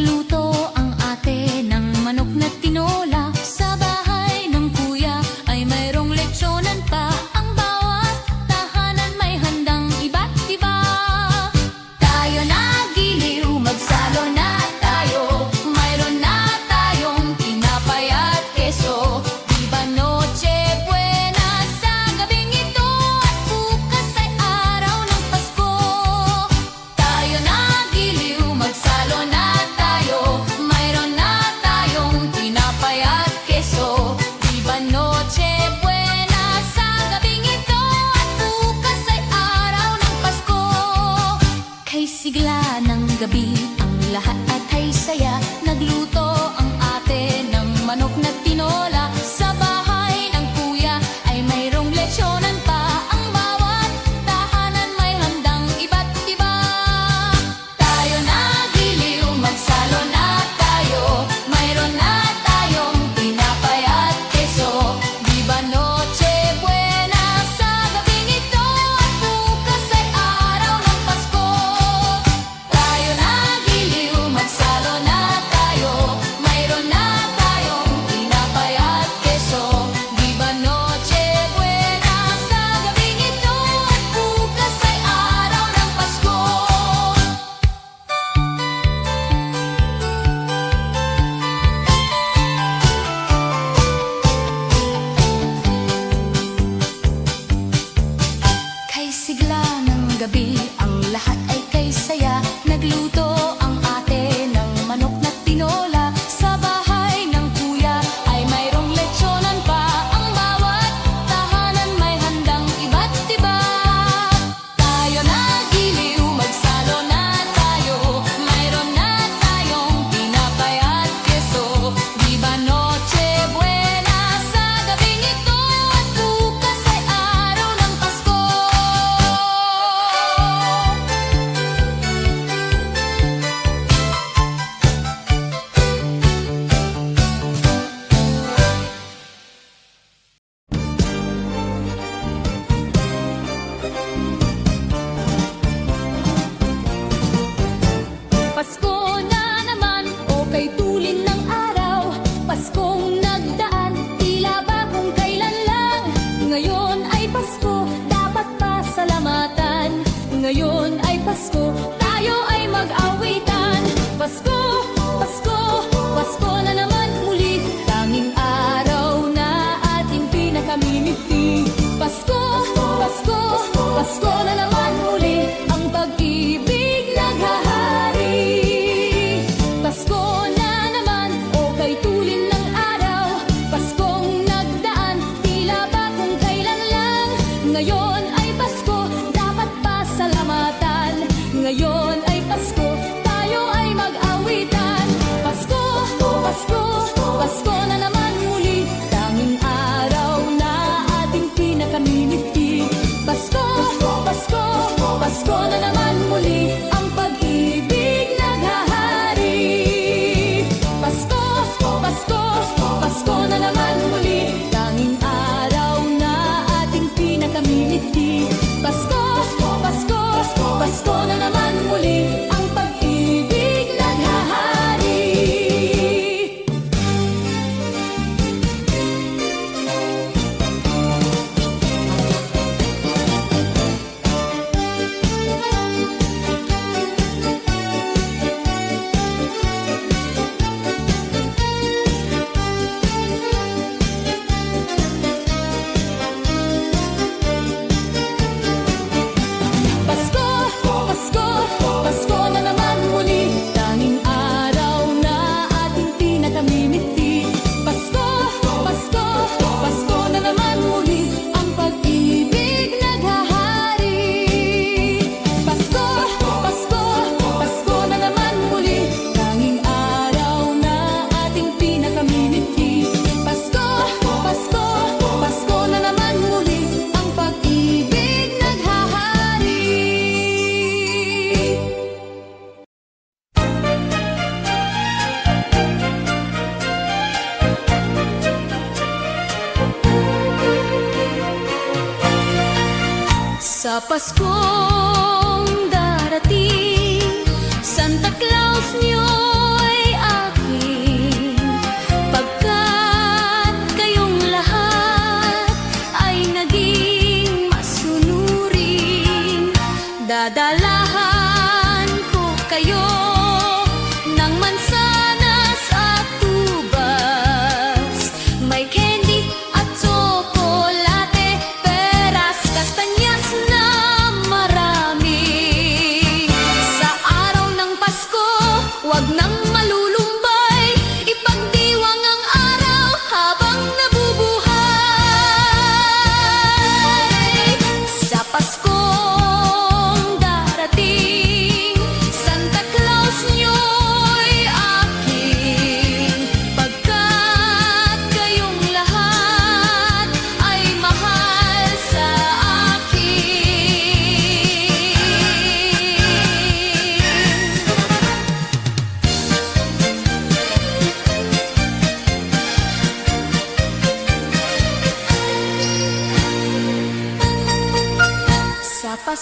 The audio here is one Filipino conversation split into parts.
Nagluto ang ate ng manok na tinola. Sa bahay ng kuya ay mayroong lechonan pa. Ang bawat tahanan may handang iba't iba. Tayo na giliw, magsalo na tayo. Mayroon na tayong tinapay at keso. Viva Noche Buena sa gabing ito. At bukas ay araw ng Pasko. Tayo na giliw, magsalo na tayo. Mayroon na tayong tinapay at keso. Viva Noche Buena sa gabing ito. At bukas ay araw ng Pasko. Kay sigla ng gabi ang lahat at ay saya. Nagluto ang ate ng manok na tinola. Sa bahay ng kuya ay mayroong lechonan pa. Ang bawat tahanan may handang iba't iba. Tayo na giliw, magsalo na tayo. Mayroon na tayong tinapay at keso. Viva Noche Buena sa gabing ito. At bukas ay araw ng Pasko. Tayo na giliw, magsalo na tayo. Mayroon na tayong tinapay at keso. Viva Noche Buena sa gabing ito. At bukas ay araw ng Pasko. Kay sigla ng gabi ang lahat ay kay saya. Nagluto ang ate ng manok na tinola. Sa bahay ng kuya ay mayroong lechonan pa. Ang bawat tahanan may handang iba't iba. Tayo na giliw, magsalo na tayo. Mayroon na tayong tinapay at keso. Viva Noche Buena sa gabing ito. At bukas ay araw ng Pasko. Pasko na naman, o kay tulin ng araw. Paskong nagdaan, tila ba kung kailan lang. Ngayon ay Pasko, dapat pasalamatan. Ngayon ay Pasko, tayo ay mag-awitan. Pasko, Pasko, Pasko na naman muli. Tanging araw na ating pinakamimiti. Pasko, Pasko, Pasko na naman muli. Ang pag-ibig naghahari. Pasko na naman, o kay tulin ng araw. Paskong nagdaan, tila ba kung kailan lang. Ngayon ay Pasko, dapat pasalamatan. Ngayon ay Pasko, tayo ay mag-awitan. Pasko, Pasko, Pasko na naman muli. Tanging araw na ating pinakamimiti. Pasko, Pasko, Pasko na naman muli. Ang pag-ibig naghahari. Pasko, Pasko, Pasko na naman muli. Tanging araw na ating pinakamimiti. Pasko, Pasko, Pasko na naman muli. Ang pag-ibig naghahari. Pasko, Pasko, Pasko na naman muli. Tanging araw na ating pinakamimiti. Pasko, Pasko, Pasko na naman muli. Ang pag-ibig naghahari. Pasko, Pasko, Pasko na naman muli. Tanging araw na ating pinakamimiti. Pasko, Pasko, Pasko na naman muli. Ang pag-ibig naghahari. Sa Paskong darating, Santa Claus niyo'y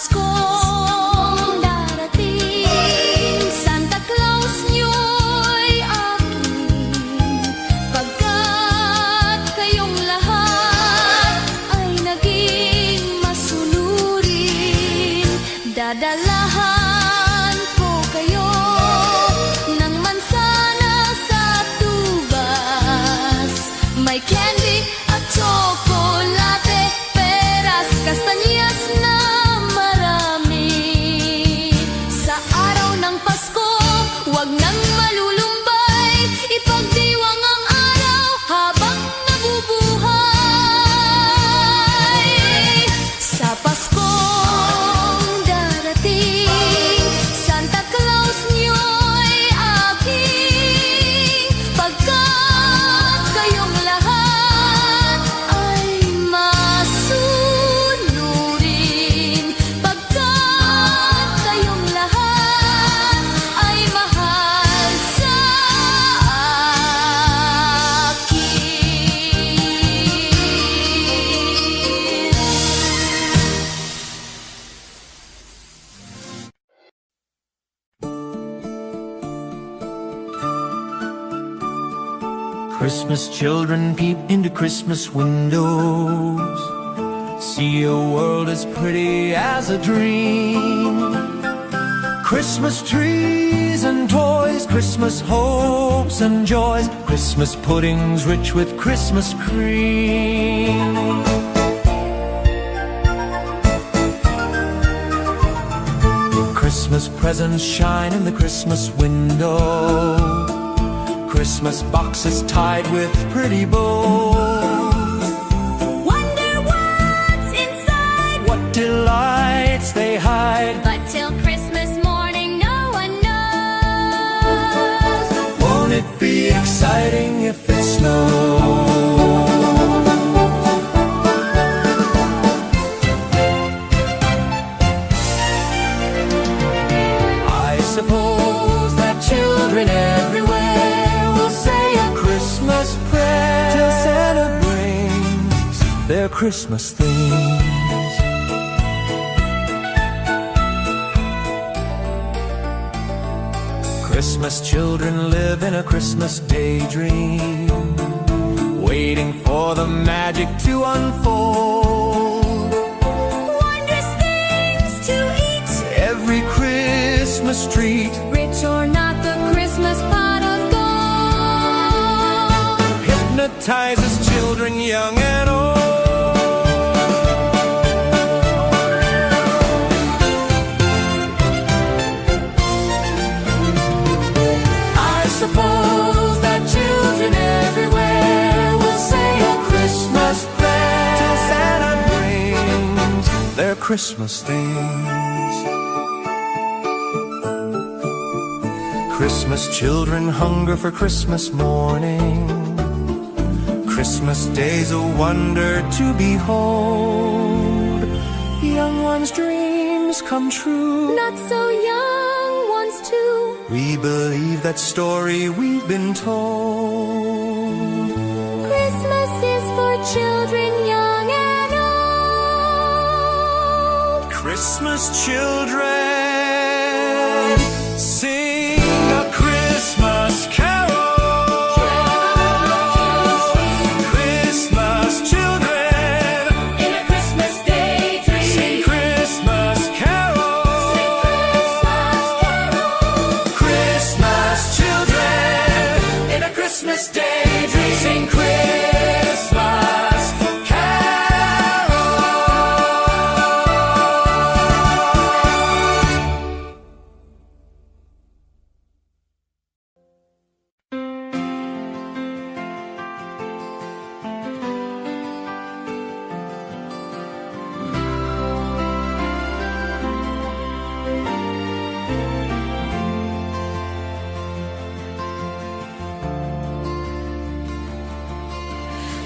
Paskong darating, Santa Claus nyo'y aking, pagkat kayong lahat ay naging masunurin. Dadalahan ko kayo ng mansana sa tubas, may candy at tsokolate, peras, kastanyas na marami. Sa araw ng Pasko, huwag nang malulumbay, ipagdiwang ang araw habang nabubuhay. Sa Paskong darating, Santa Claus nyo'y aking, pagkat kayong lahat ay masunurin, pagkat kayong lahat ay mahal sa akin. Christmas children peep into Christmas windows, see a world as pretty as a dream. Christmas trees and toys, Christmas hopes and joys, Christmas puddings rich with Christmas cream. Christmas presents shine in the Christmas window, Christmas boxes tied with pretty bows. Wonder what's inside, What delights they hide, but till Christmas morning no one knows. won't it be exciting if it snows? I suppose that children everywhere will say a Christmas prayer till Santa brings their Christmas things. Christmas children live in a Christmas daydream, waiting for the magic to unfold. Wondrous things to eat, Every Christmas treat rich or not, the Christmas pot of gold. hypnotizes children young and old. I suppose that children everywhere will say a Christmas prayer till Santa brings their Christmas things. Christmas children hunger for Christmas morning, Christmas day's a wonder to behold. Young ones' dreams come true, Not so young ones too. we believe that story we've been told. Christmas is for children young and old. Christmas children sing a Christmas carol. Christmas children In a Christmas daydream, sing Christmas carols. Christmas children in a Christmas daydream sing Christmas carols.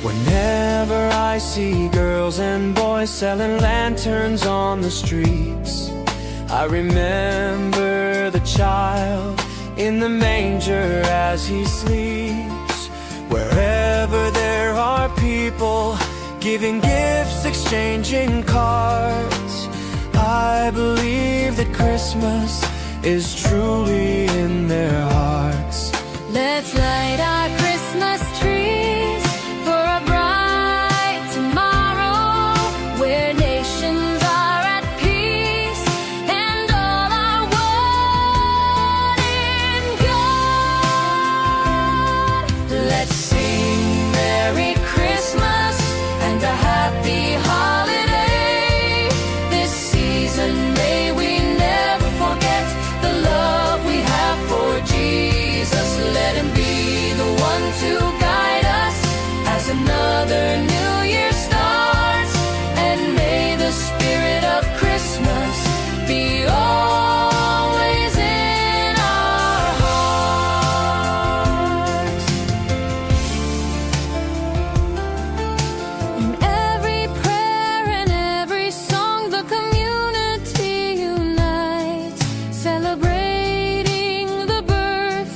Whenever I see girls and boys selling lanterns on the streets, I remember the child in the manger as he sleeps. Wherever there are people giving gifts, exchanging cards, I believe that Christmas is truly in their hearts. Let's light our Christmas trees for a bright tomorrow where nations are at peace and all are one in God. Let's sing Merry Christmas and a Happy Holiday. This season may we never forget the love we have for Jesus. Let him be the one to guide us as another new year starts. And may the spirit of Christmas be always in our hearts. In every prayer and every song, the community unites, celebrating the birth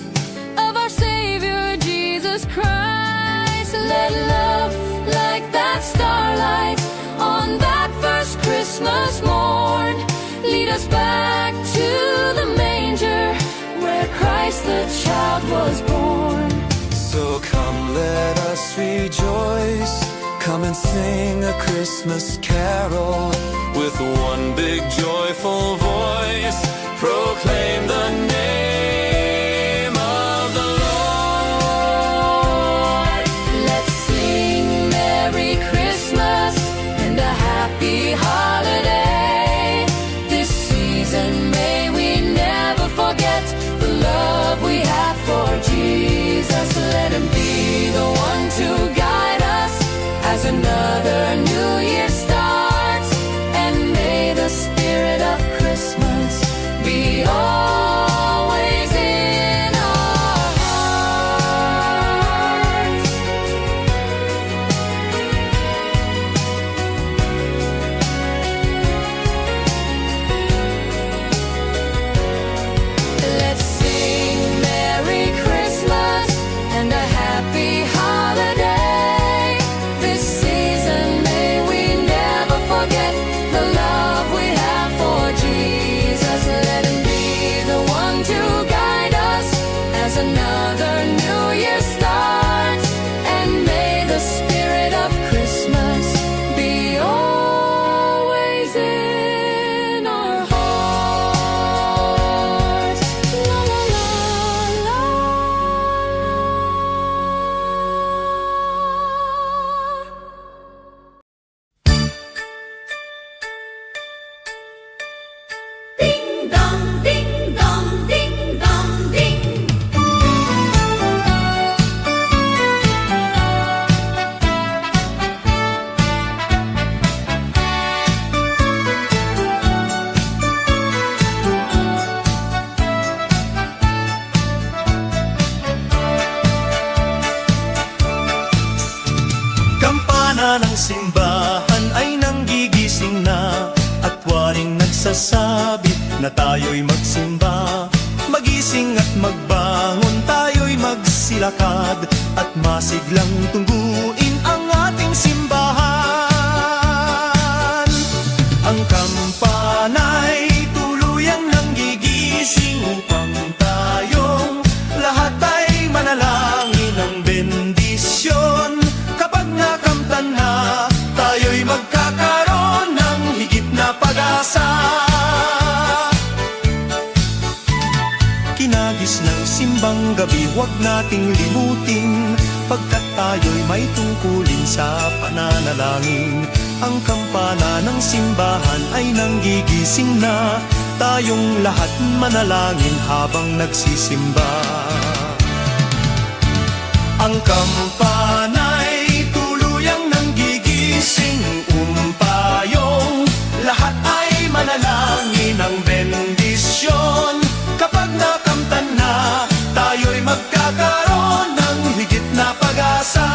of our Savior Jesus Christ. Let love, like that starlight on that first Christmas morn, lead us back to the manger where Christ the child was born. So come, let us rejoice. Come and sing a Christmas carol with one big joyful voice. Proclaim the name of the Lord. Let's sing Merry Christmas and a Happy Holiday. This season may we never forget the love we have for Jesus. Let him be the one to guide us as another new year starts. And may the spirit of Christmas be always in our hearts. Let's sing Merry Christmas and a Happy Holiday. This season may we never forget the love we have for Jesus. Let him be the one to guide us as another new year starts. And may the spirit of Christmas be always in our hearts. La la la la la. Ding dong, ding dong, ding dong, ding. Kampana ng simbahan ay nanggigising na at waring nagsasabit na tayo'y magsimba. Magising at magbangon, tayo'y magsilakad at masiglang tungguin ang ating simbahan. Ang kampana'y tuluyang nanggigising upang tayong lahat ay manalangin ng bendisyon. Kapag nakamtan na, tayo'y magkakaroon ng higit na pag-asa. Kinagis ng simbang gabi, huwag nating limutin, pagkat tayo'y may tungkulin sa pananalangin. Ang kampana ng simbahan ay nanggigising na, tayong lahat manalangin habang nagsisimba. Ang kampana'y tuluyang nanggigising, umpayong lahat ay manalangin ng bendisyon. Kapag nakamtan na, tayo'y magkakaroon ng higit na pag-asa.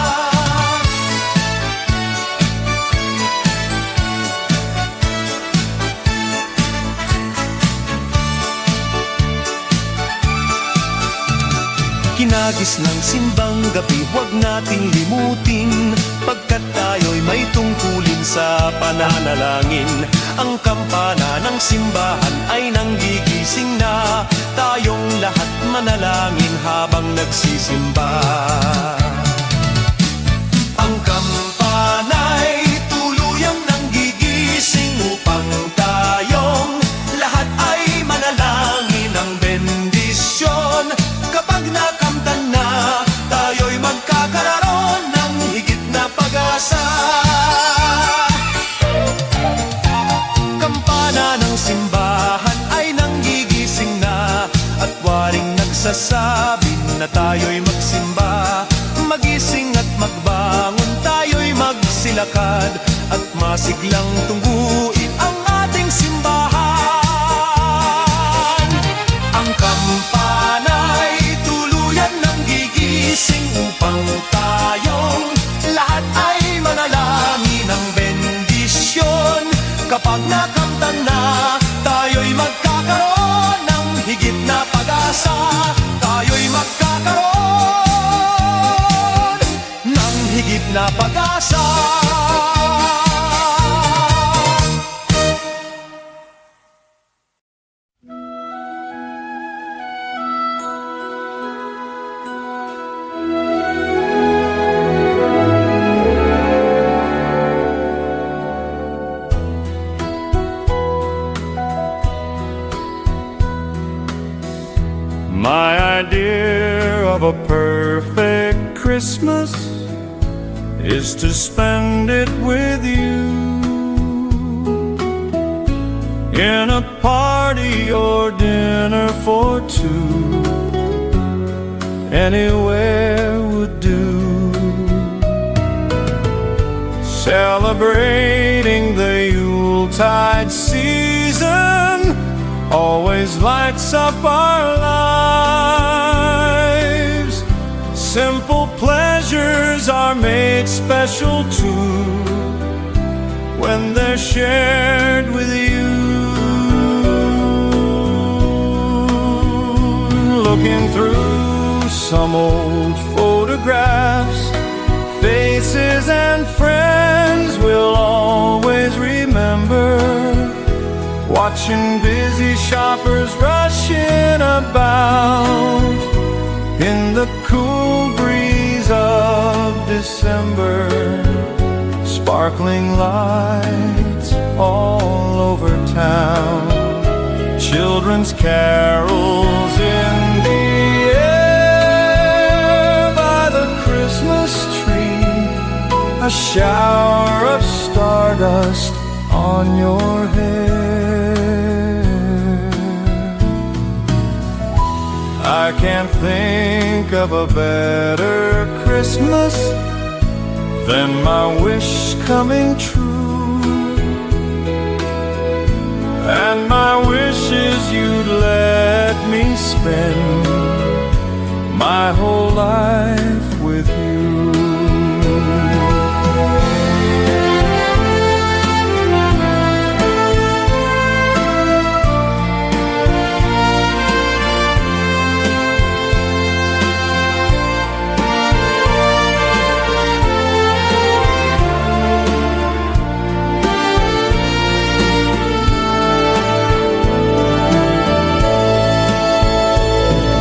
Kinagis ng simbang gabi, huwag nating limutin, pagkat tayo'y may tungkulin sa pananalangin. Ang kampana ng simbahan ay nanggigising na, tayong lahat manalangin habang nagsisimba. Ang kampana'y tuluyang nanggigising upang tayong lahat ay manalangin ng bendisyon. Kapag nakamtan na, tayo'y magkakaroon ng higit na pag-asa. Kampana ng simbahan ay nanggigising na, at waring nagsasabi na tayo'y magsimba. Magising at magbangon, tayo'y magsilakad, at masiglang tungguin ang ating simbahan. Ang kampana'y tuluyan ng gigising upang tayong lahat ay manalangin ng bendisyon. Kapag nakamtan na, tayo'y magkakaroon ng higit na pag-asa. Tayo'y magkakaroon ng higit na pag-asa. My idea of a perfect Christmas is to spend it with you, in a party or dinner for two. Anywhere would do. Celebrating the Yuletide season always lights up our lives. Simple pleasures are made special too when they're shared with you. Looking through some old photographs, faces and friends we'll always remember. Watching busy shoppers rushing about in the cool breeze of December. Sparkling lights all over town, children's carols in the air by the Christmas tree, a shower of stardust on your hair. I can't think of a better Christmas than my wish coming true. And my wish is you'd let me spend my whole life with you.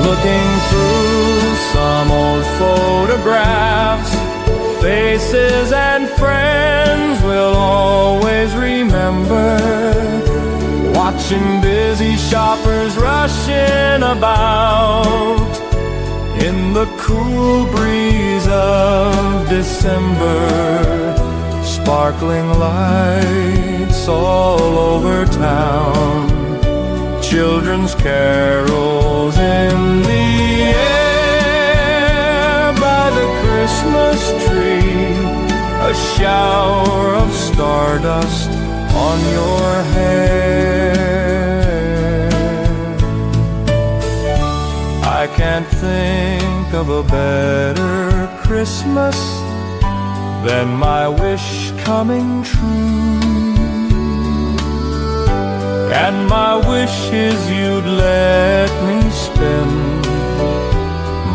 Looking through some old photographs, faces and friends we'll always remember. Watching busy shoppers rushing about in the cool breeze of December. Sparkling lights all over town, children's carols in the air by the Christmas tree, a shower of stardust on your hair. I can't think of a better Christmas than my wish coming true. And my wish is you'd let me spend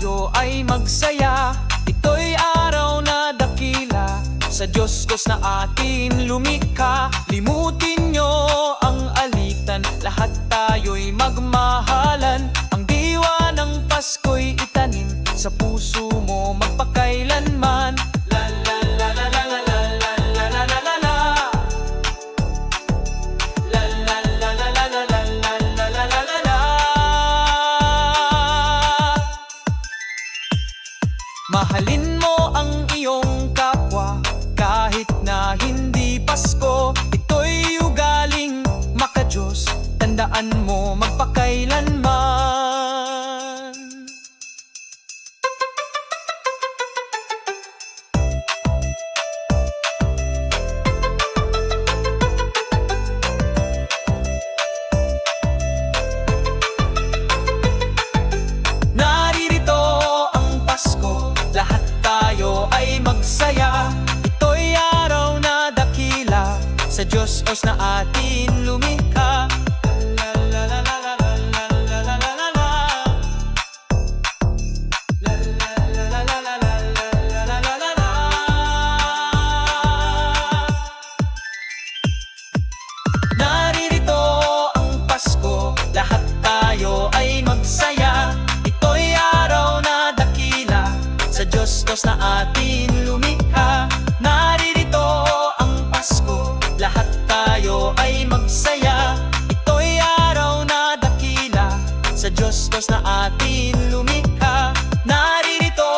tayo ay magsaya. Ito'y araw na dakila, sa Diyos Diyos na atin lumikha. Limutin nyo ang alitan, lahat tayo'y magmahalan. Ang diwa ng Pasko'y itanim sa puso mo magpakailanman. La la la la la la la la la la la la la. La la la la la la la la la la la la la. Mahalin mo ang iyong kapwa kahit na hindi Pasko. Ito'y ugaling makadiyos, tandaan mo magpakailanman. Naririto ang Pasko, lahat tayo ay magsaya. Ito'y araw na dakila, sa Diyos Diyos na atin lumikha. La la la la la la la la la la la la. La la la la la la la la la la la la. Naririto ang Pasko, lahat tayo ay magsaya. Ito'y araw na dakila, sa Diyos Diyos na atin lumikha. Naririto ang Pasko, lahat tayo ay magsaya. Ito'y araw na dakila, sa Diyos Diyos na atin lumikha. Naririto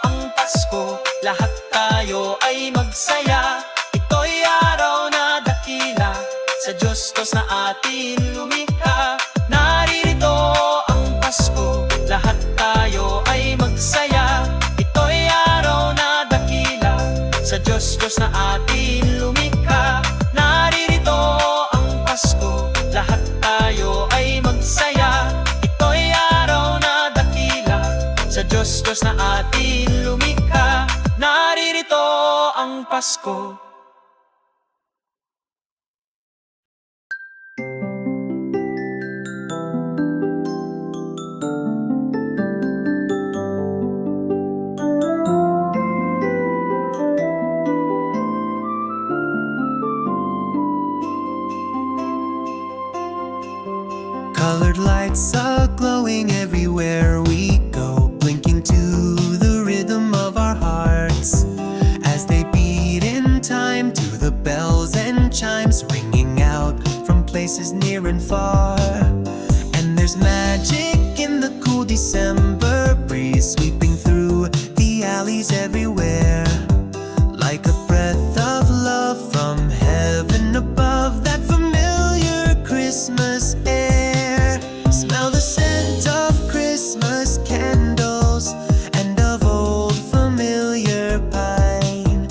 ang Pasko, lahat tayo ay magsaya. Ito'y araw na dakila, sa Diyos Diyos na atin lumikha. Naririto ang Pasko, lahat tayo ay magsaya. Ito'y araw na dakila, sa Diyos Diyos na atin lumikha. Naririto ang Pasko, lahat tayo ay magsaya. Ito'y araw na dakila, sa Diyos Diyos na atin lumikha. Naririto ang Pasko. Colored lights are glowing everywhere we go, blinking to the rhythm of our hearts as they beat in time to the bells and chimes ringing out from places near and far. And there's magic in the cool December breeze sweeping through the alleys everywhere, like a breath of love from heaven above. That familiar Christmas air, smell the scent of Christmas candles and of old familiar pine.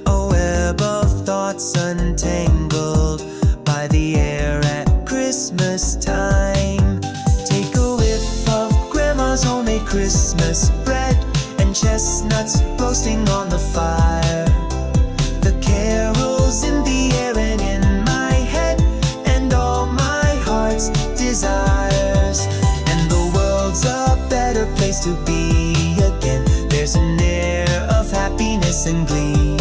A web of thoughts untangled by the air at Christmas time. Take a whiff of Grandma's homemade Christmas bread and chestnuts roasting on the fire. The carols in the air and in my head, and all my heart's desires. And the world's a better place to be again. There's an air of happiness and glee.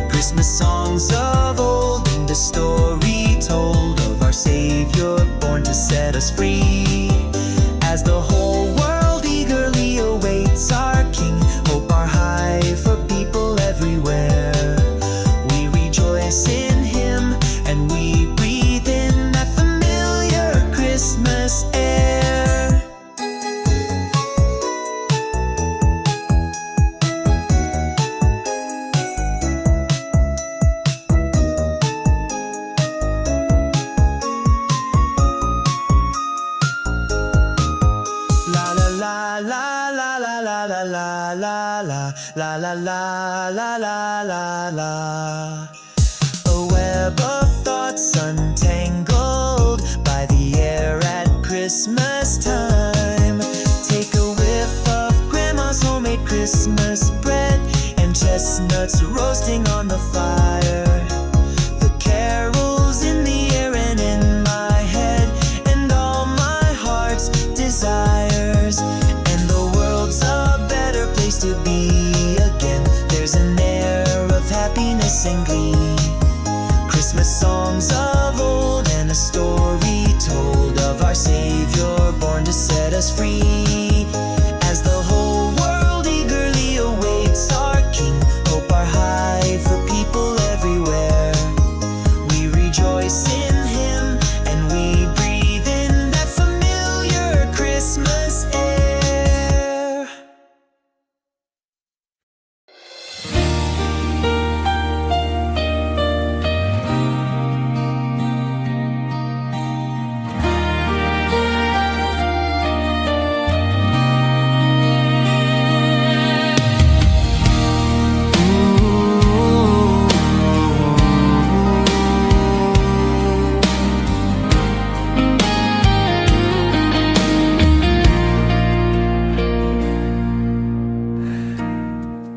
Christmas songs of old and a story told of our Savior born to set us free. As the whole world eagerly awaits our King, hope are high for people everywhere. We rejoice in Him and we breathe in that familiar Christmas air. La la la la la la la la la la la la la la la la la. A web of thoughts untangled by the air at Christmas time. Take a whiff of Grandma's homemade Christmas bread and chestnuts roasting on the fire. The carols in the air and in my head, and all my heart's desires. And the world's peace and glee. Christmas songs of old and a story told of our Savior born to set us free. As the whole world eagerly awaits our King, hope are high for people everywhere. We rejoice in Him and we breathe in that familiar Christmas air.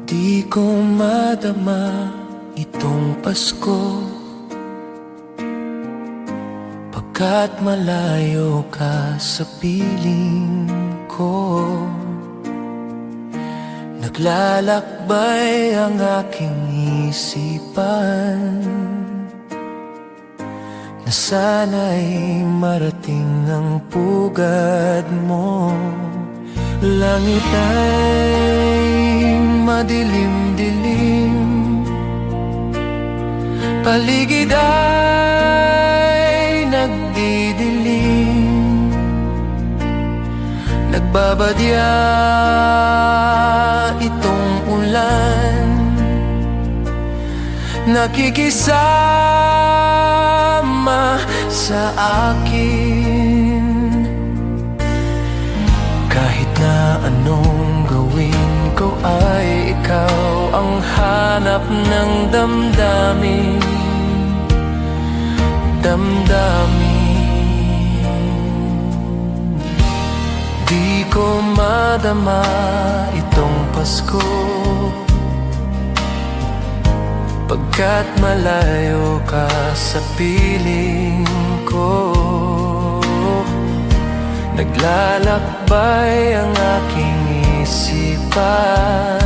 Di ko madama itong Pasko, pagkat malayo ka sa piling ko. Naglalakbay ang aking isipan na sana'y marating ang pugad mo. Langit ay madilim-dilim, paligid ay nagdidilim. Nagbabadya itong ulan, nakikisama sa akin. Kahit na anong gawin ko ay ikaw ang hanap ng damdamin. Di ko madama itong Pasko, pagkat malayo ka sa piling ko. Naglalakbay ang aking isipan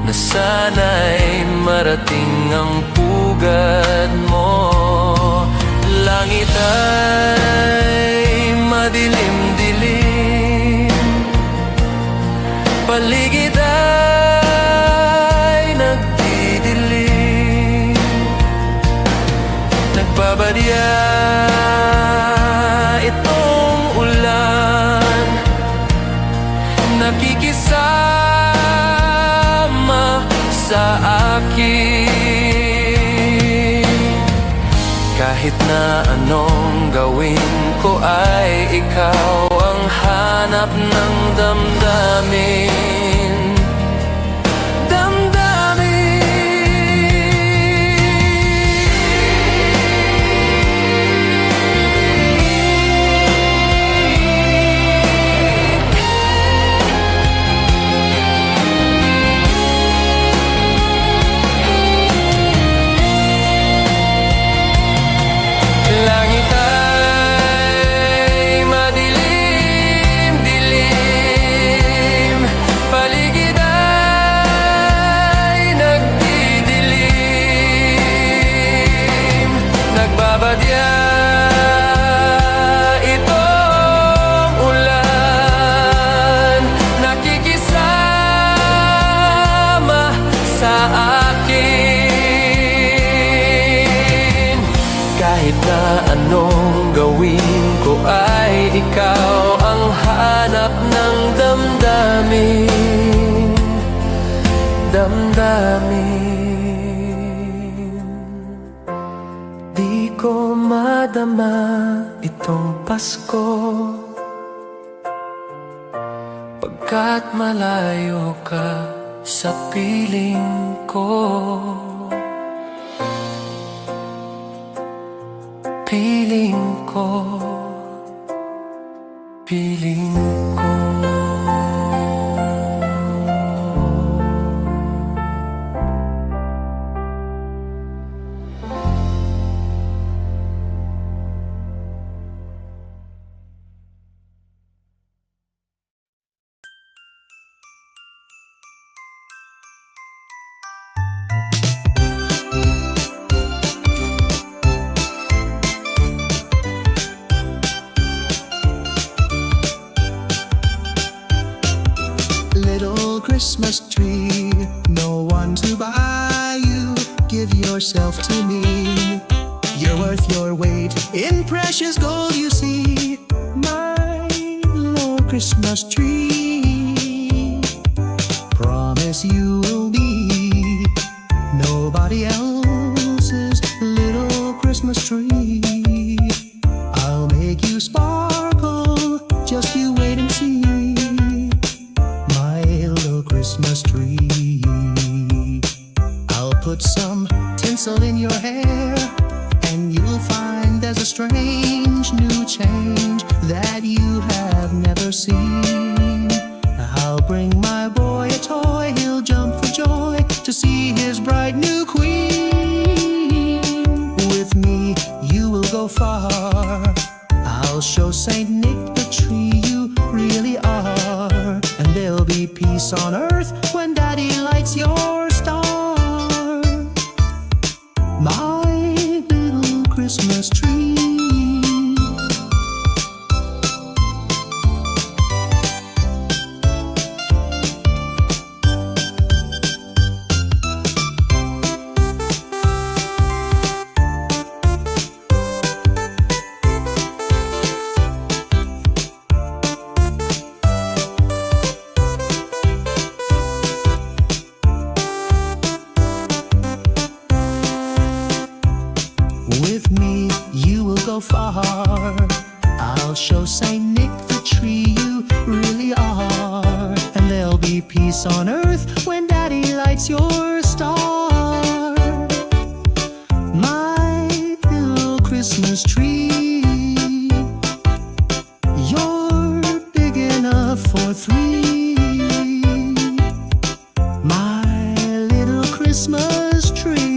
na sana'y marating ang pugad mo. Langit ay madilim-dilim, paligid ay nagdidilim. Nagbabadya itong ulan, nakikisama sa akin. Kahit na anong gawin ko ay ikaw ang hanap ng damdamin. Langit ay madilim-dilim, paligid ay nagdidilim. Nagbabadya itong ulan, nakikisama sa akin. Kahit na anong gawin ko ay ikaw ang hanap ng damdamin. Di ko madama itong Pasko, pagkat malayo ka sa piling ko. Piling ko, piling ko. Christmas tree. No one to buy you, give yourself to me. You're worth your weight in precious gold, you see. My little Christmas tree. Promise you will be nobody else's little Christmas tree. I'll make you sparkle, just you wait and see. My little Christmas tree. I'll put some tinsel in your hair, and you'll find there's a strange new change that you have never seen. I'll bring my boy a toy, he'll jump for joy to see his bright new queen. With me, you will go far. I'll show Saint Nick the tree you really are, and there'll be peace on earth when Daddy lights your star. My little Christmas tree. With me, you will go far. I'll show Saint Nick the tree you really are, and there'll be peace on earth when Daddy lights your star. My little Christmas tree. You're big enough for three. My little Christmas tree.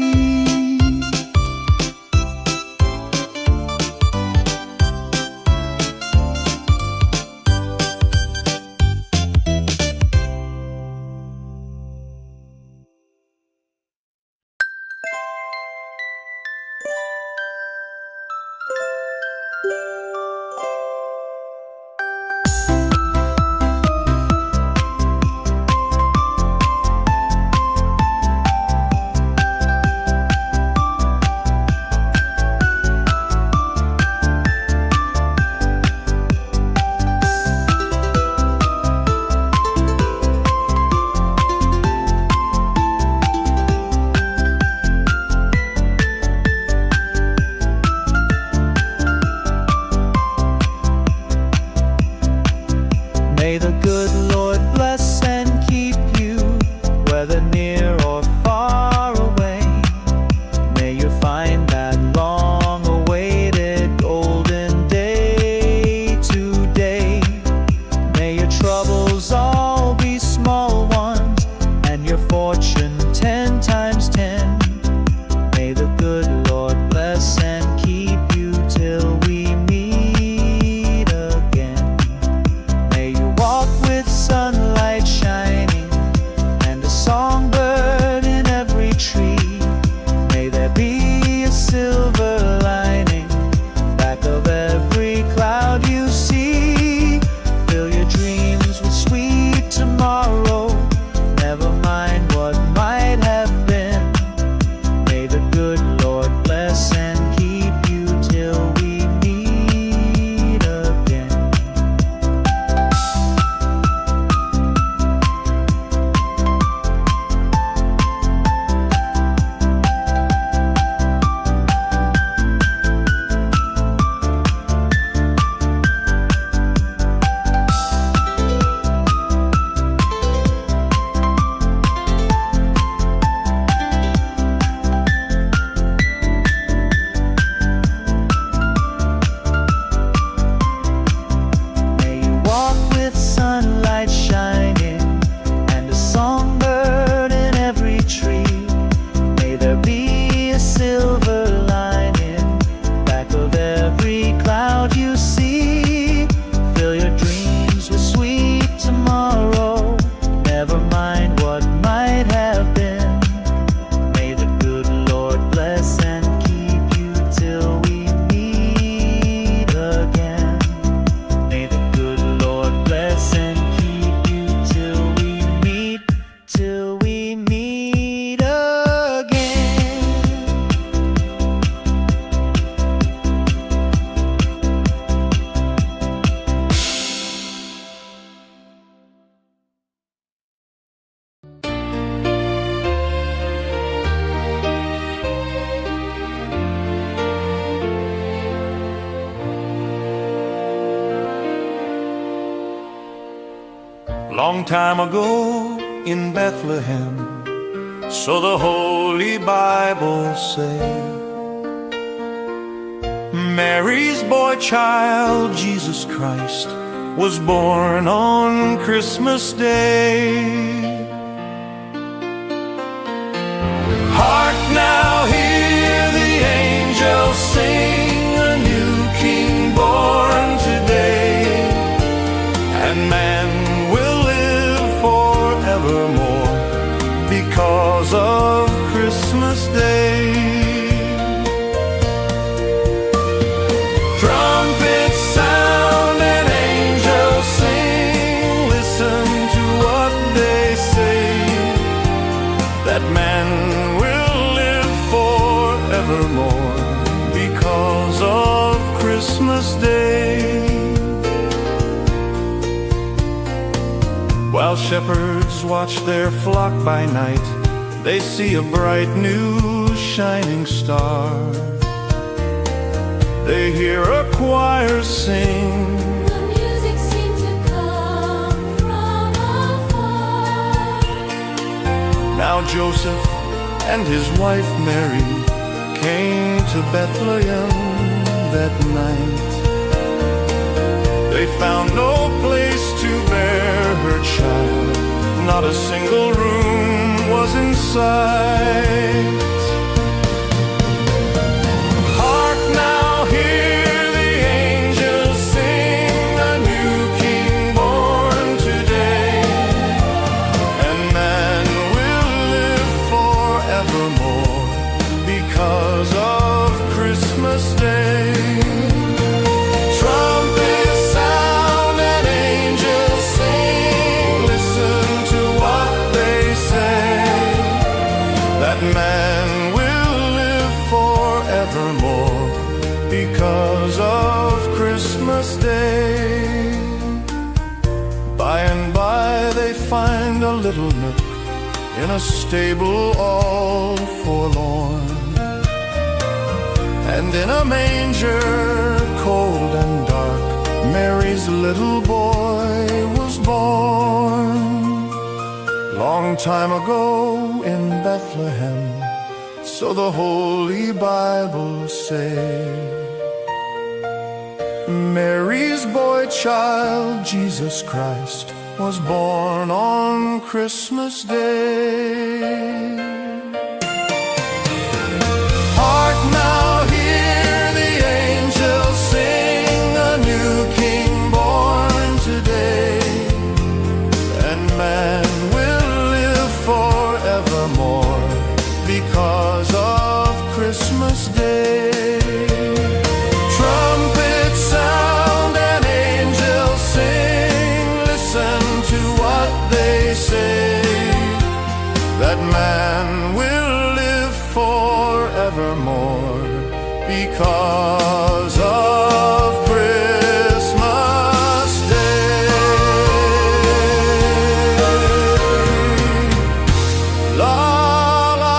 Long time ago in Bethlehem, so the Holy Bible say, Mary's boy child, Jesus Christ, was born on Christmas Day. Hark now, hear the angels sing, a new King born today, and man will live forevermore because of Christmas Day. Trumpets sound and angels sing, listen to what they say, that man will live forevermore because of Christmas Day. While shepherds watch their flock by night, they see a bright new shining star. They hear a choir sing, The music seemed to come from afar. now Joseph and his wife Mary came to Bethlehem that night. They found no place to bear her child, not a single room was in sight. Hark now, hear the angels sing, a new King born today, and man will live forevermore because of Christmas Day. Trumpets sound and angels sing, listen to what they say, that man will live forevermore because of Christmas Day. By and by they find a little nook in a stable all forlorn, and in a manger cold and dark, Mary's little boy was born. Long time ago in Bethlehem, so the Holy Bible say, Mary's boy child, Jesus Christ, was born on Christmas Day. Hark now, hear the angels sing, a new King born today, and man will live forevermore because of Christmas Day. Trumpets sound and angels sing, listen to what they say, that man will live forevermore because of Christmas Day. La la la.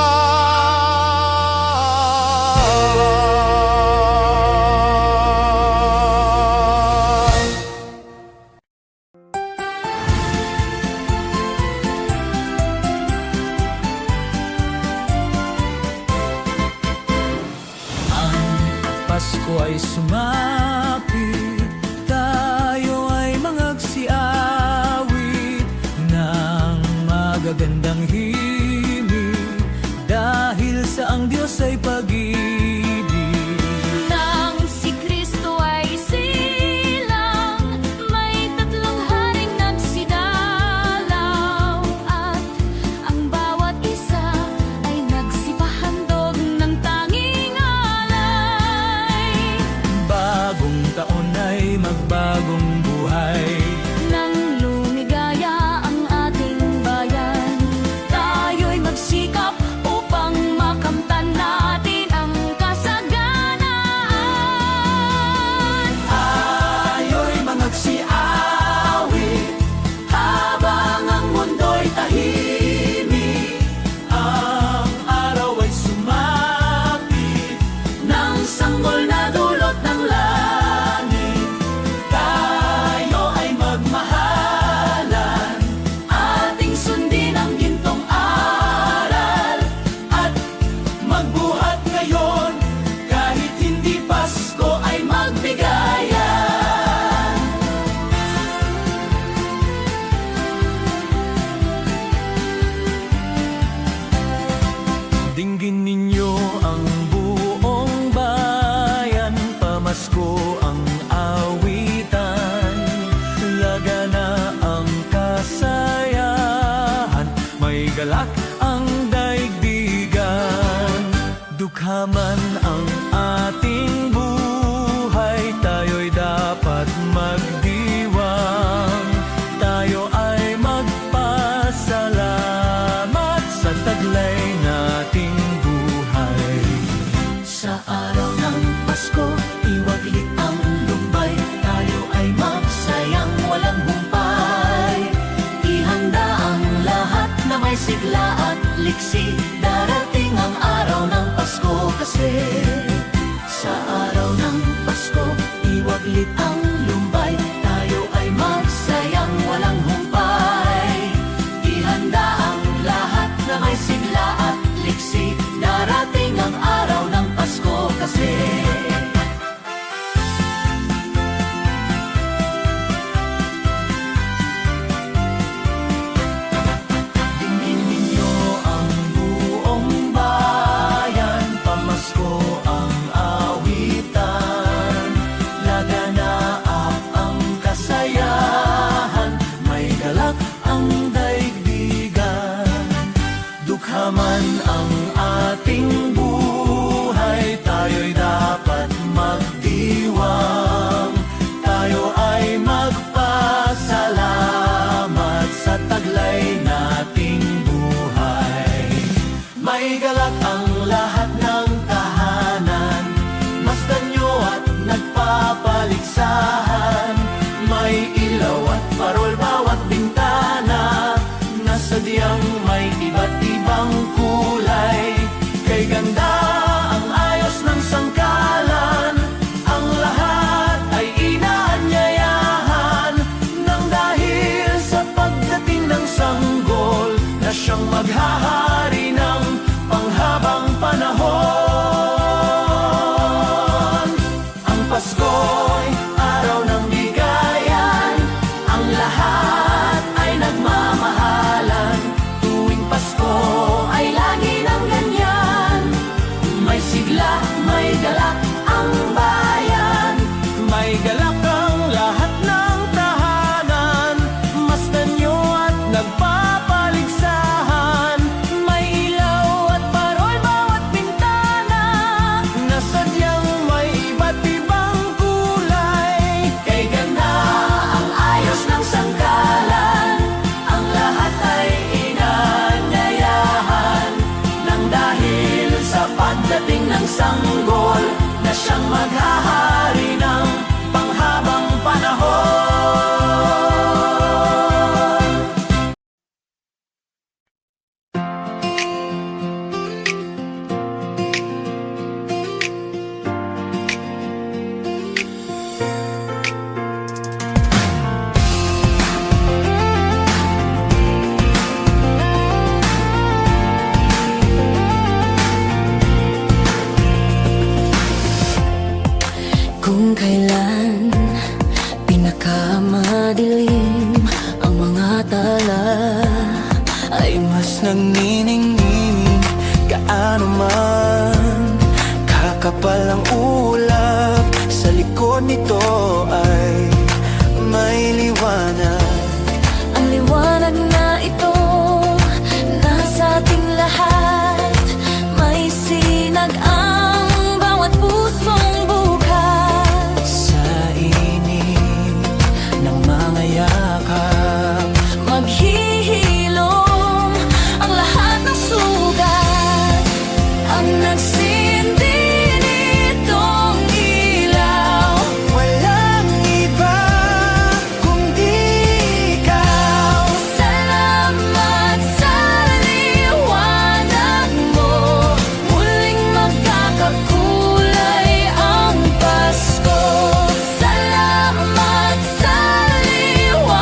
Pasko ay sumapit, tayo ay mangagsiawit ng magagandang himig, dahil sa ang Diyos ay pag-ibig. Nang si Kristo ay silang, may tatlong haring nagsidalaw, at ang bawat isa ay nagsipahandog ng tanging alay. galak ang daigdigan. Dukha man ang ating buhay, tayo'y dapat magdiwang. Tayo ay magpasalamat sa taglay nating buhay. Sa araw ng Pasko, iwaglit ang lumbay, tayo ay magsayang walang humpay. Ihanda ang lahat na may sigla at liksi, darating ang araw ng Pasko kasi. Sa araw ng Pasko, iwaglit ang lumbay, tayo ay magsayang walang humpay. Ihanda ang lahat na may sigla at liksi, darating ang araw ng Pasko kasi. Digin ninyo ang buong bayan, pamasko ang awitan. Laganap ang kasayahan, may galak ang daigdigan. Dukha man ang ating buhay, tayo'y dapat magdiwang. Tayo ay magpasalamat sa taglay nating buhay. May galak ang lahat ng tahanan, masdan nyo at nagpapaligsahan. May ilaw at parol bawat bintana, nasadyang may iba't ibang kulay. Kay ganda ang ayos ng sangkalan, ang lahat ay inaanyayahan. Nang dahil sa pagdating ng sanggol, na siyang maghahari ng panghabang panahon. Ang Pasko'y araw ng bigayan, ang lahat ay nagmamahalan. Tuwing Pasko ay lagi ng ganyan, may sigla, may galak ang bayan. May galak ang lahat ng tahanan, masdan nyo at nagpapaligsahan. May ilaw at parol bawat bintana, nasadyang may iba't ibang kulay. Kay ganda ang ayos ng sangkalan, ang lahat ay inanyayahan. Nang dahil sa pagdating ng sanggol, na siyang maghahari ng panghabang panahon. Kung kailan pinakamadilim ang mga tala, Ay mas nagniningning, gaano man kakapal ang ulap, sa likod nito ay may liwanag. ang liwanag na ito nasa ating lahat. May sinag ang bawat pusong bukas. Sa init ng mga yakap, Maghihilom ang lahat ng sugat. Ang nagsindi nitong ilaw, walang iba kundi ikaw. salamat sa liwanag mo. Muling magkakakulay ang Pasko. Salamat sa liwanag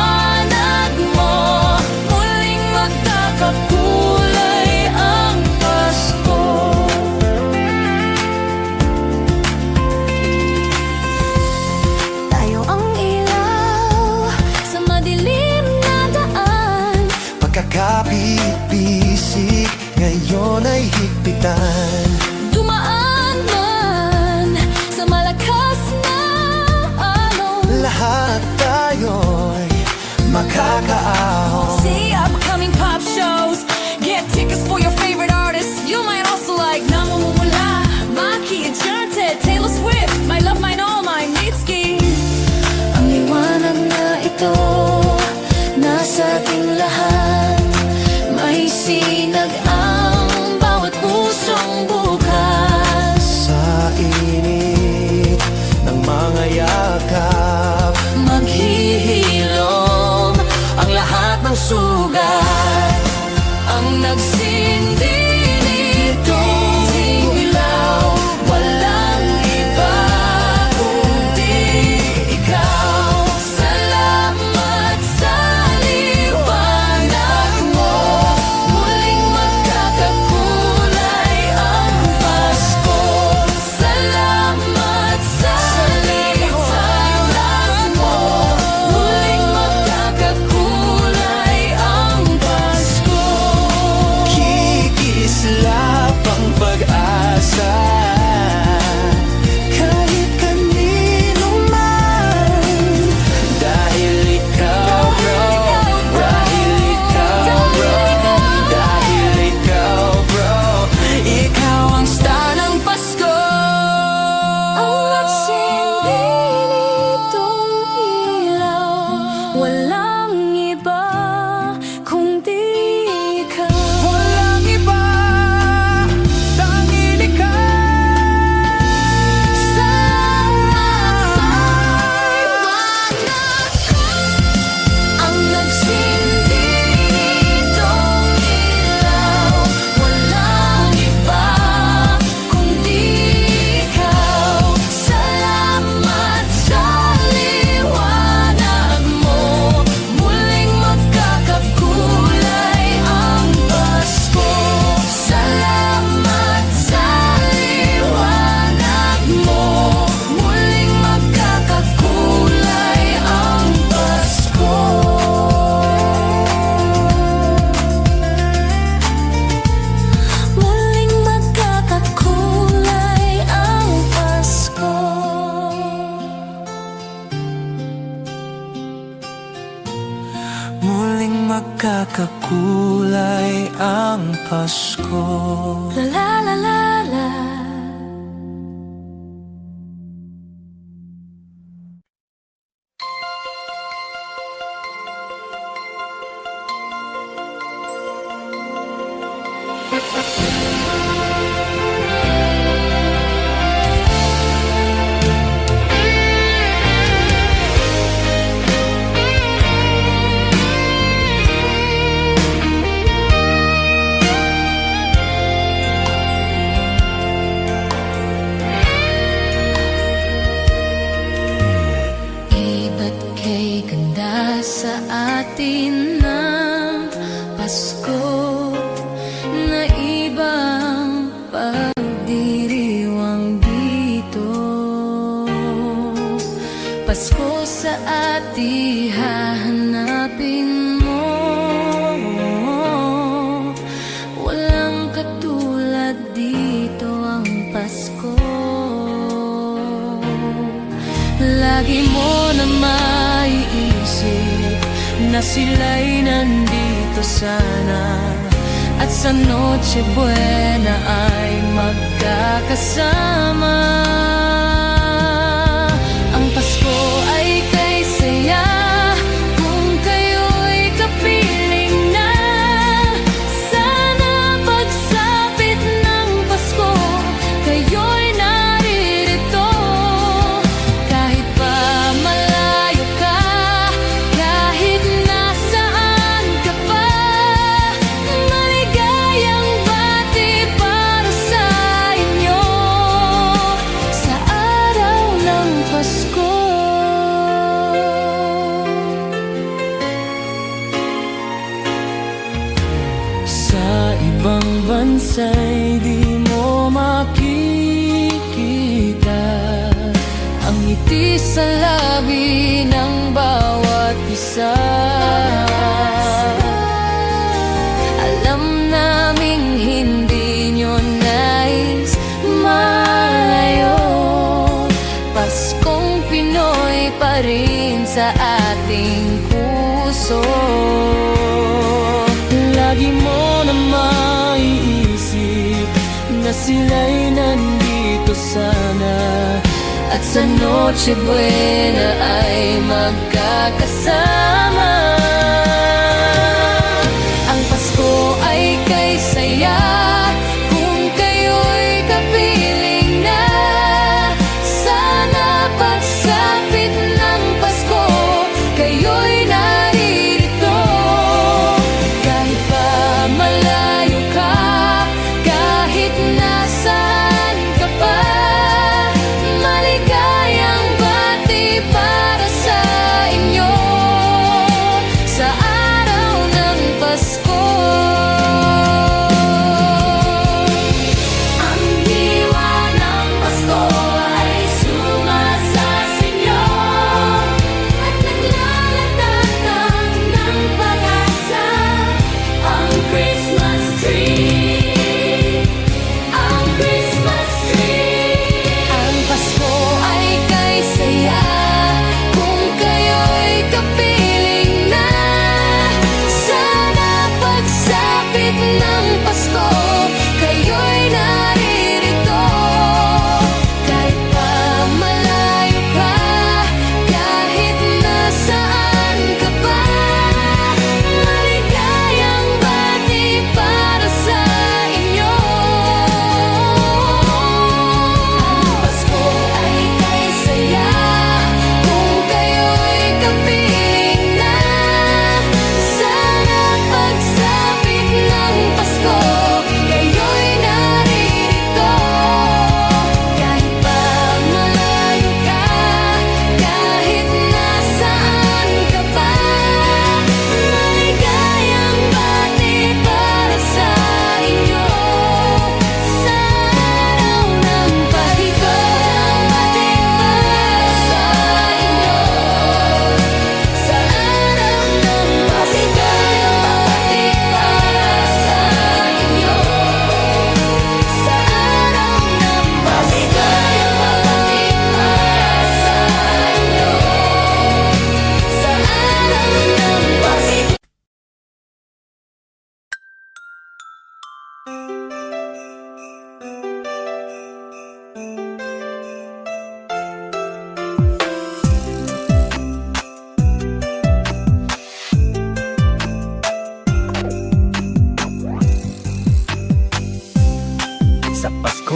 Walang iba kundi ikaw. Walang iba, tanging ikaw. Salamat sa liwanag ko, ang nagsinditong ilaw. Walang iba kundi ikaw. Salamat sa liwanag mo, muling magkakakulay ang Pasko. Salamat sa liwanag mo, muling magkakakulay ang Pasko. Muling magkakakulay ang Pasko. Muling magkakakulay ang Pasko. La la la la la. Iba't kay ganda sa atin ng Pasko, na ibang pagdiriwang dito. Pasko sa ati hahanapin mo, walang katulad dito ang Pasko. Lagi mo na maiisip na sila'y nandito sana, at sa Noche Buena ay magkakasama. Ang Pasko ay kay saya kung kayo'y kapiling na. Sana pagsapit ng Pasko, kayo'y naririto. Kahit pa malayo ka, kahit nasaan ka pa, maligayang bati para sa inyo sa araw ng Pasko. Sa ibang bansa'y di mo makikita Ang ngiti sa labi ng bawat isa. Alam naming hindi nyo nais malayo. Paskong Pinoy pa rin sa ating puso. Lagi mo na maiisip na sila'y nandito sana, At sa Noche Buena ay magkakasama. Ang Pasko ay kay saya kung kayo'y kapiling na. Sana pagsapit ng Pasko, kayo'y naririto. Kahit pa malayo ka, kahit nasaan ka pa, maligayang bati para sa inyo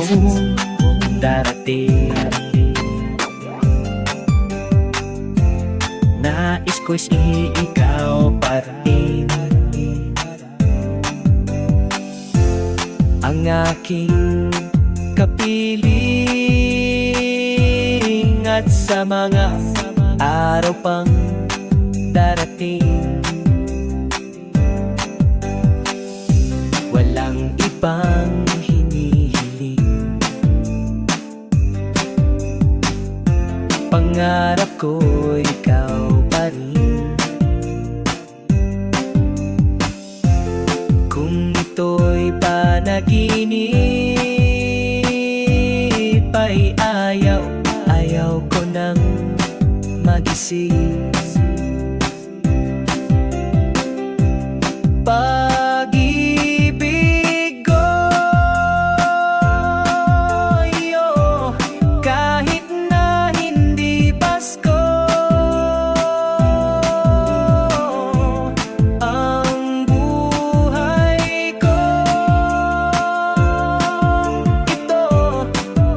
kong darating. Nais ko'y ikaw pa rin, ang aking kapiling. At sa mga araw pang darating, walang ibang hinihiling. Pangarap ko ikaw pa rin. Kung ito'y panaginip, ay ayaw ko nang magising. Pag-ibig ko, kahit na hindi Pasko, ang buhay ko, ito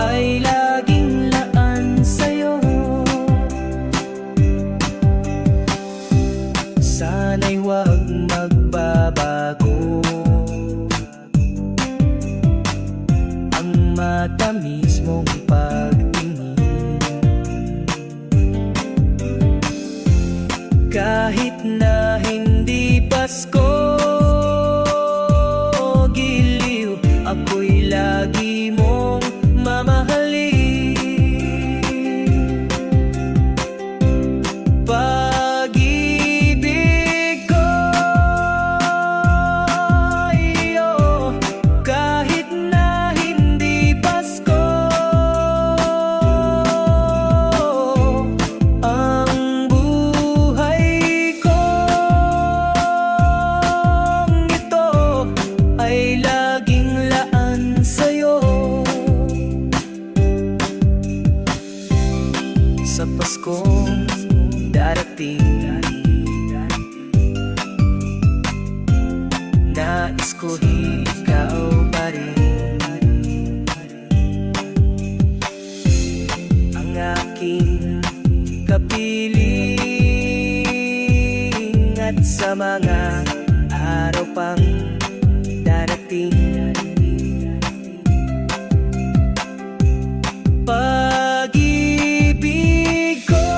ay laging laan sa'yo. Sana'y huwag magbabago ang matamis mong pagtingin. Kahit na hindi Pasko, giliw, ako'y lagi mong mamahalin. Pag-ibig ko, kahit na hindi Pasko, ang buhay ko, ito ay laging laan sa'yo. Sa Paskong darating, nais ko ikaw pa rin, ang aking kapiling. At sa mga araw pang darating, pag-ibig ko,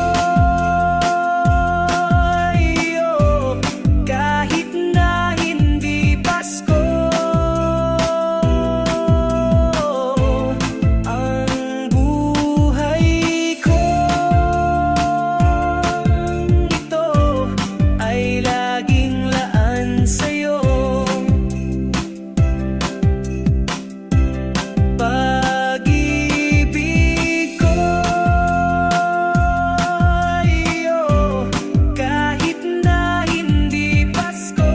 kahit na hindi Pasko, ang buhay ko, ito ay laging laan sa'yo. Pag-ibig ko, kahit na hindi Pasko,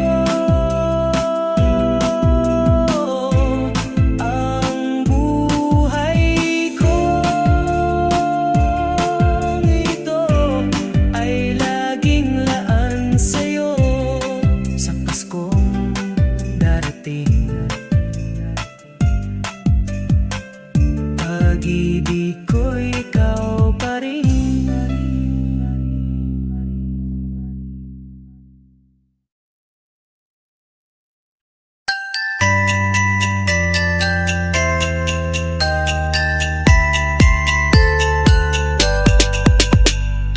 ang buhay ko, ito ay laging laan sa'yo. Sa Paskong darating, pag-ibig ko ikaw pa rin.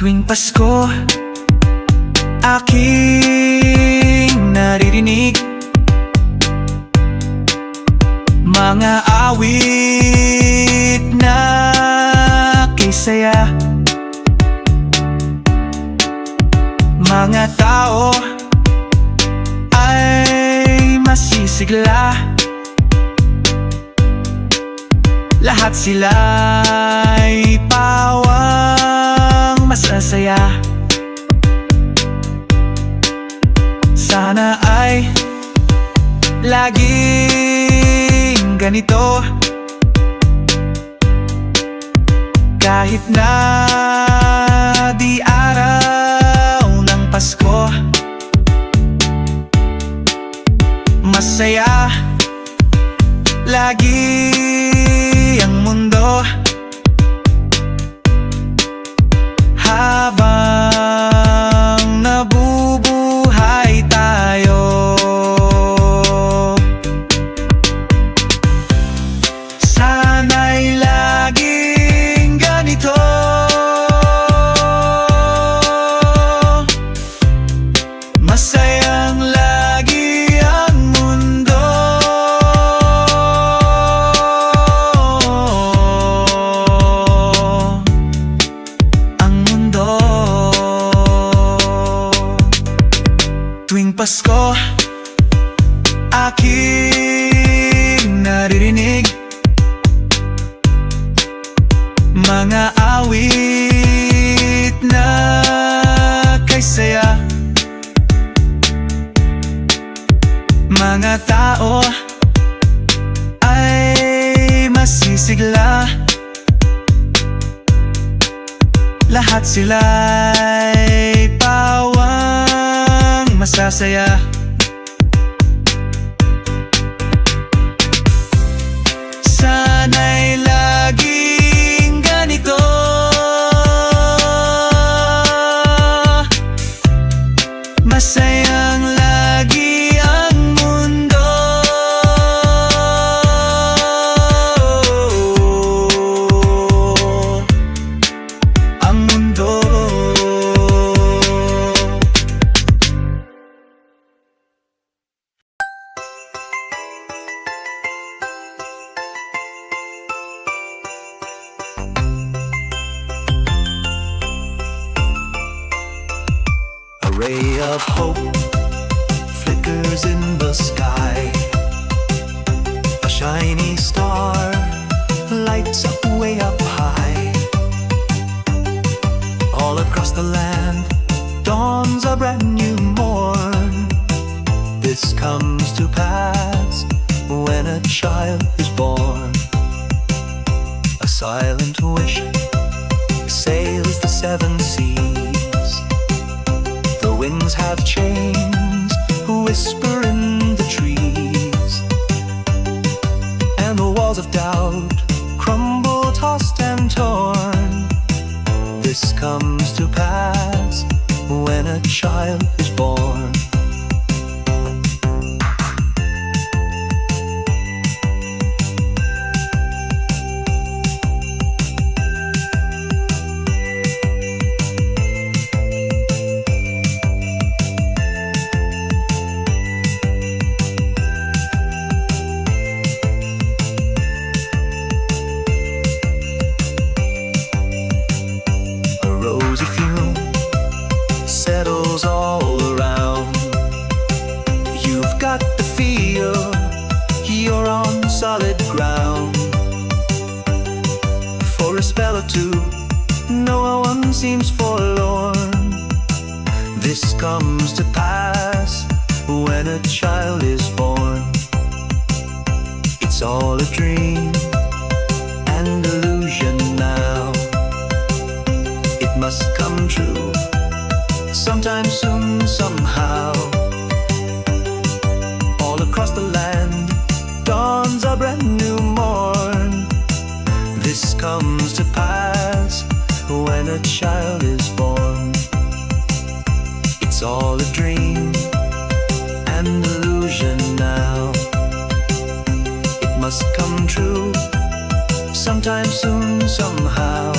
Tuwing Pasko, aking naririnig mga awit na kisaya. Mga tao ay masisigla, lahat sila'y pawang masasaya. Sana ay laging ganito, kahit na di araw ng Pasko. Masaya lagi mundo habang nabubuhay tayo. Sana'y laging ganito, masayang lagi ang mundo. Ang mundo. Tuwing Pasko, aking naririnig mga awit na kay saya. Mga tao ay masisigla, lahat sila'y pawang masasaya. Sana'y laging ganito, masayang lagi ang mundo. Ang mundo. A ray of hope flickers in the sky. A shiny star lights up way up high. All across the land dawns a brand new morn. This comes to pass when a child is born. A silent wish sails the seven seas. The winds have chains, whisper in the trees, and the walls of doubt crumble, tossed and torn. This comes to pass when a child is born. Rosy fume settles all around. You've got the feel you're on solid ground. For a spell or two, no one seems forlorn. This comes to pass when a child is born. It's all a dream and illusion now. It must come true sometime soon, somehow. All across the land dawns a brand new morn. This comes to pass when a child is born. It's all a dream and illusion now. It must come true sometime soon, somehow.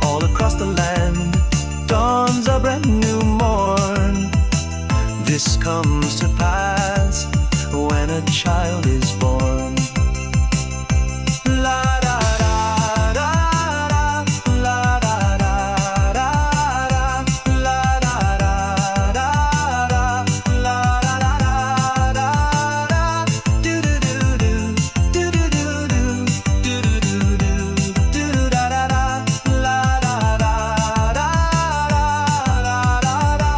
All across the land dawns a brand new morn. This comes to pass when a child is born. La da da da da, la da da da da, la da da da da, la da da da da, do do do do, do do do do, do do do do, do da da da, la da da da da da da.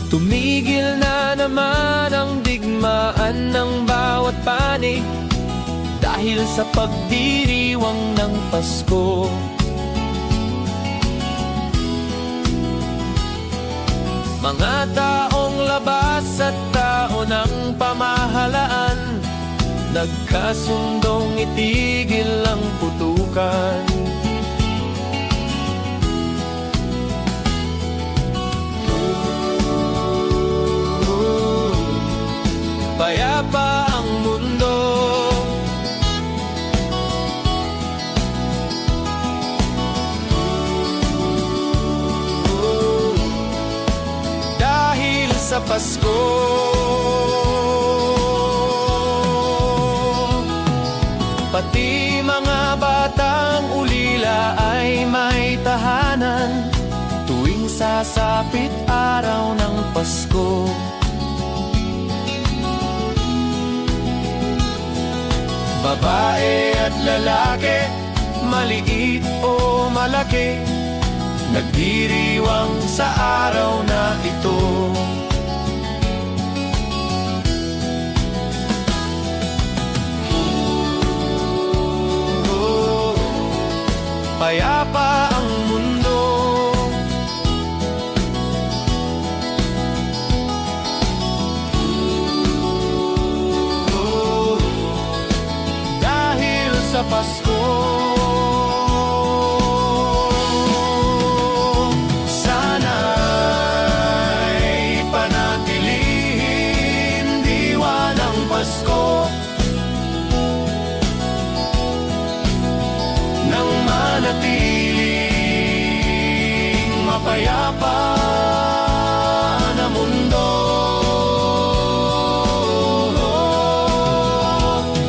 Tumigil na naman ang digmaan ng bawat panig dahil sa pagdiriwang ng Pasko. Mga taong labas at tao ng pamahalaan nagkasundong itigil ang putukan. Payapa ang mundo, dahil sa Pasko. Pati mga batang ulila ay may tahanan tuwing sasapit araw ng Pasko. Babae at lalaki, maliit o malaki, nagdiriwang sa araw na ito. Payapa ang mundo, dahil sa Pasko. Sana'y panatilihin diwa ng Pasko nang manatiling mapayapa na mundo.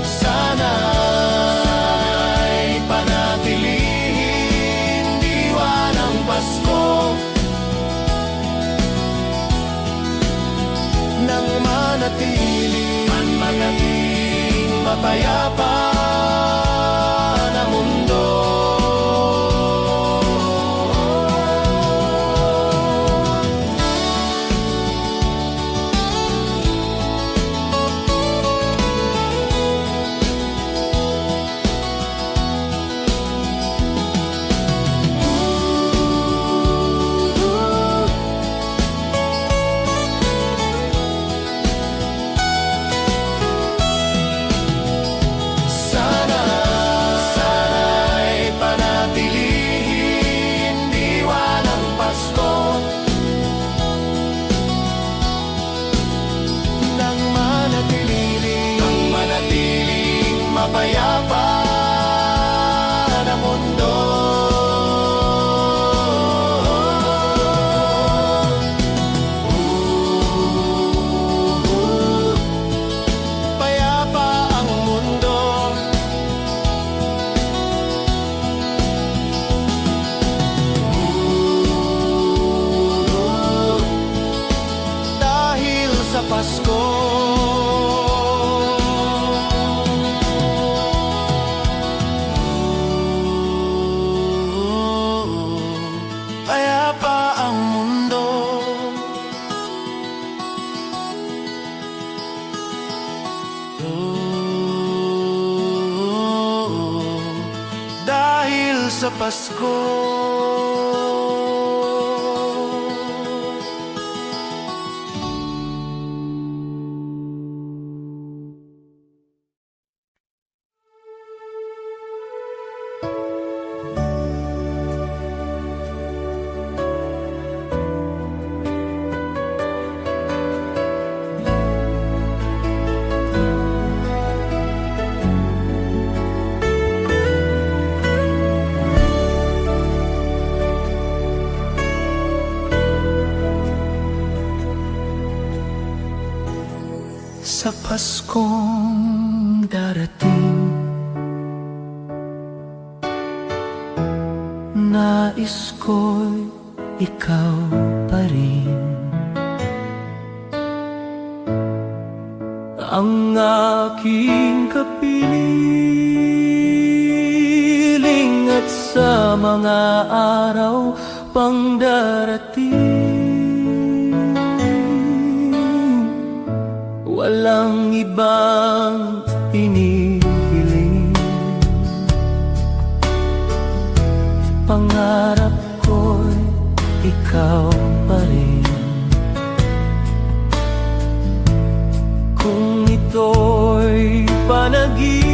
Sana'y panatilihin diwa ng Pasko nang manatiling mapayapa na mundo. Sana'y panatilihin diwa ng Pasko nang manatiling mapayapa na mundo. Payapa ang mundo, dahil sa Pasko. Payapa ang mundo, dahil sa Pasko. Sa Paskong darating, nais ko'y ikaw pa rin ang aking kapiling, at sa mga araw pang darating ibang inihiling. Pangarap ko'y ikaw pa rin. Kung ito'y panaginip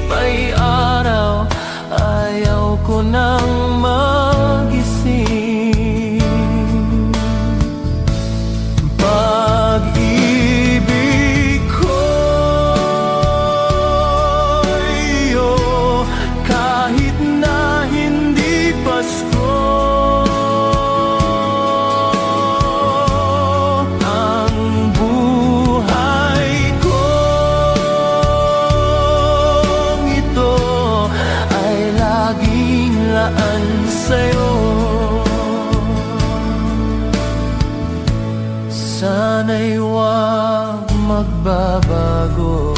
ay araw, ayaw ko nang magising. Pag-ibig ko'y iyo, kahit na hindi Pasko. Ang buhay kong ito ay laging laan sa'yo. Sana'y huwag magbabago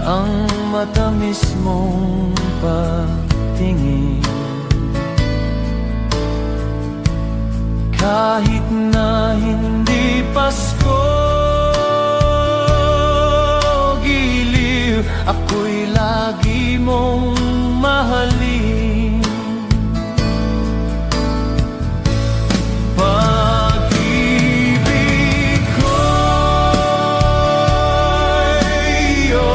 ang matamis mong pagtingin. Kahit na hindi Pasko, giliw, ako'y lagi mong mahalin. Pag-ibig ko'y iyo,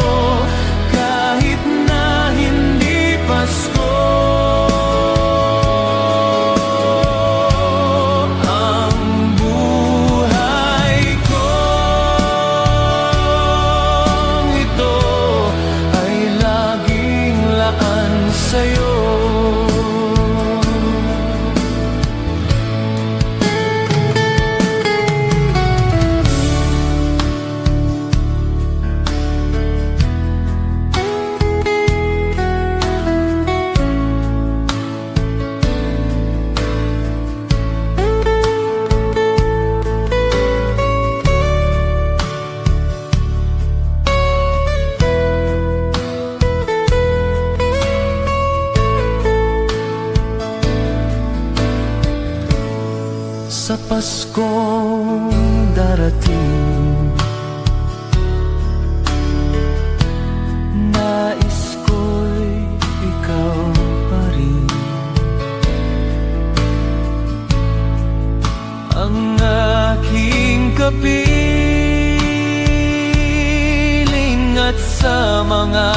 kahit na hindi Pasko. Ang buhay kong ito ay laging laan sa'yo. Sa Paskong darating, nais ko'y ikaw pa rin. Ang aking kapiling at sa mga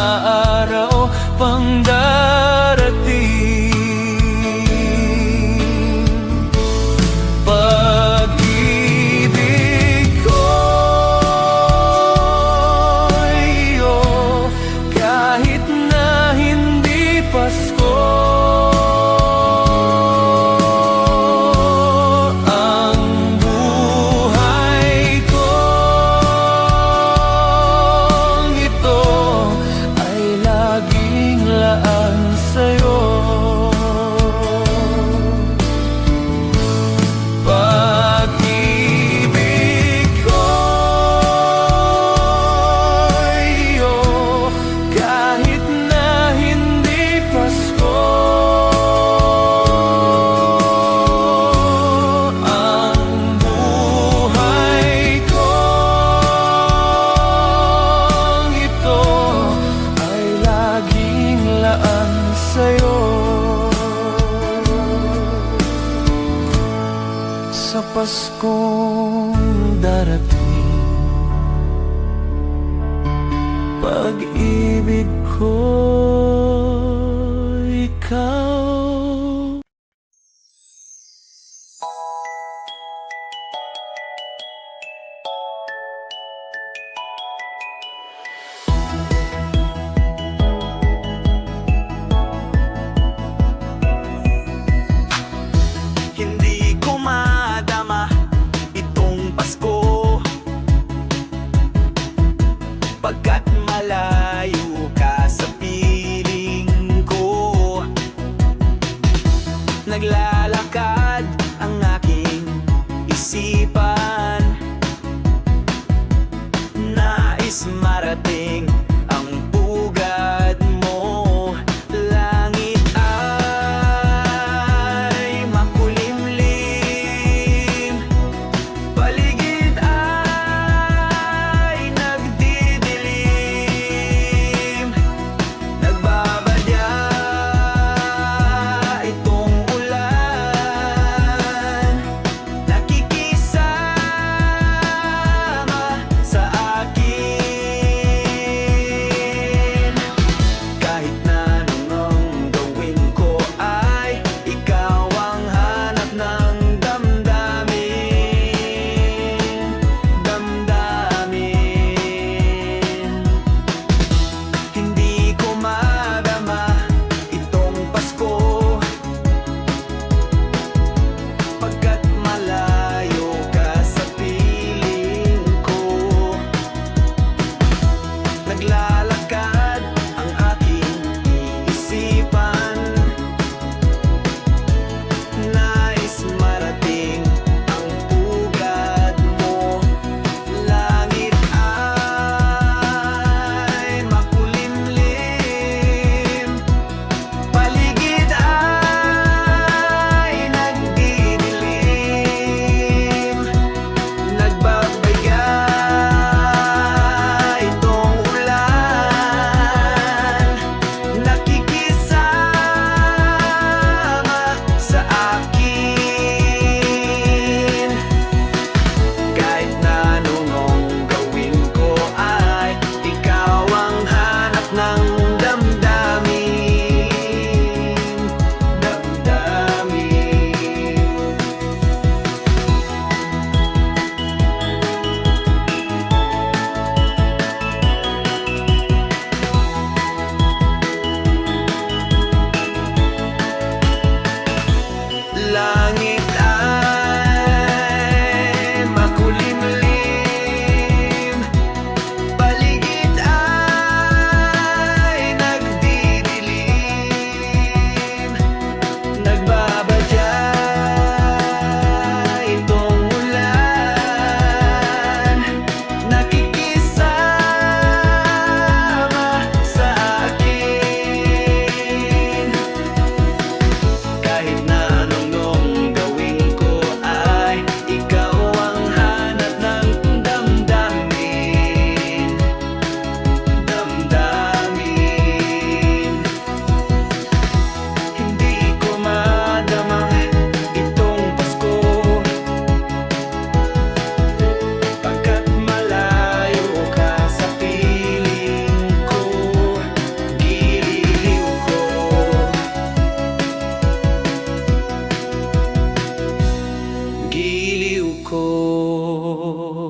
araw pang darating. Pag-ibig ko'y iyo, kahit na hindi Pasko. Ang buhay kong ito ay laging laan sa'yo. Pag-ibig ko'y iyo, kahit na hindi Pasko. Ang buhay kong ito ay laging laan sa'yo. Sa Paskong darating, pag-ibig ko ikaw. Hindi ko madama itong Pasko, pagkat malayo ka sa piling ko. Naglalakad ang aking isipan, nais marating ang pugad mo. Langit ay makulimlim, Diyos.